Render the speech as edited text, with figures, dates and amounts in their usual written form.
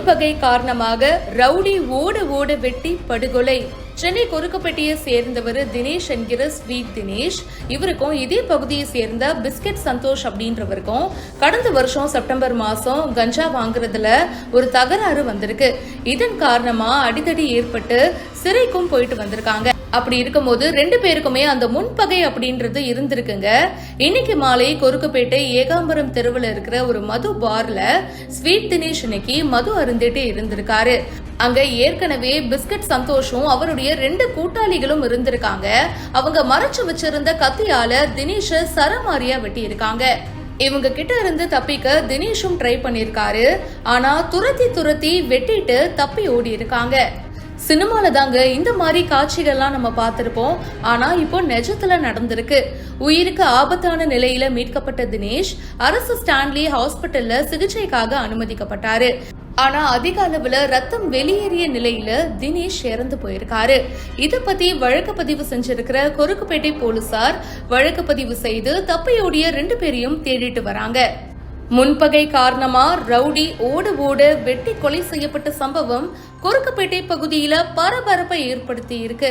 முன்பகை காரணமாக ரவுடி ஓட ஓட வெட்டி படுகொலை. சென்னை கொருக்குப்பேட்டையை சேர்ந்தவர் தினேஷ் என்கிற ஸ்வீட் தினேஷ். இவருக்கும் இதே பகுதியை சேர்ந்த பிஸ்கெட் சந்தோஷ் அப்படின்றவருக்கும் கடந்த வருஷம் செப்டம்பர் மாசம் கஞ்சா வாங்குறதுல ஒரு தகராறு வந்திருக்கு. இதன் காரணமா அடிதடி ஏற்பட்டு சிறைக்கும் போயிட்டு வந்திருக்காங்க. அப்படி இருக்கும்போது ரெண்டு பேருக்குமே அந்த முன்பகை அப்படின்றது இருந்திருக்குங்க. இன்னைக்கு மாலை கொருக்குப்பேட்டை ஏகாம்பரம் தெருவில் இருக்கிற ஒரு மது பார்ல ஸ்வீட் தினேஷ் இன்னைக்கு மது அருந்திட்டு இருந்திருக்காரு. அங்க ஏற்கனவே பிஸ்கட் சந்தோஷும் அவருடைய ரெண்டு கூட்டாளிகளும் இருந்திருக்காங்க. அவங்க மறைச்சு வச்சிருந்த கத்தியால தினேஷ சரமாரியா வெட்டி இருக்காங்க. இவங்க கிட்ட இருந்து தப்பிக்க தினேஷும் ட்ரை பண்ணிருக்காரு. ஆனா துரத்தி வெட்டிட்டு தப்பி ஓடி இருக்காங்க. சினிமால தாங்க இந்த மாதிரி காட்சிகள்லாம் நம்ம பார்த்திருப்போம். ஆனா இப்போ நிஜத்துல நடந்திருக்கு. உயிருக்கு ஆபத்தான நிலையில மீட்கப்பட்ட தினேஷ் அரசு ஸ்டான்லி ஹாஸ்பிட்டல்ல சிகிச்சைக்காக அனுமதிக்கப்பட்டாரு. ஆனா அதிக அளவுல ரத்தம் வெளியேறிய நிலையில தினேஷ் இறந்து போயிருக்காரு. இத பத்தி வழக்கு பதிவு செஞ்சிருக்கிற கொருக்குப்பேட்டை போலீசார் வழக்கு பதிவு செய்து தப்பியோடிய ரெண்டு பேரையும் தேடிட்டு வராங்க. முன்பகை காரணமா ரவுடி ஓட வெட்டி கொலை செய்யப்பட்ட சம்பவம் கொருக்குப்பேட்டை பகுதியில பரபரப்பை ஏற்படுத்தி இருக்கு.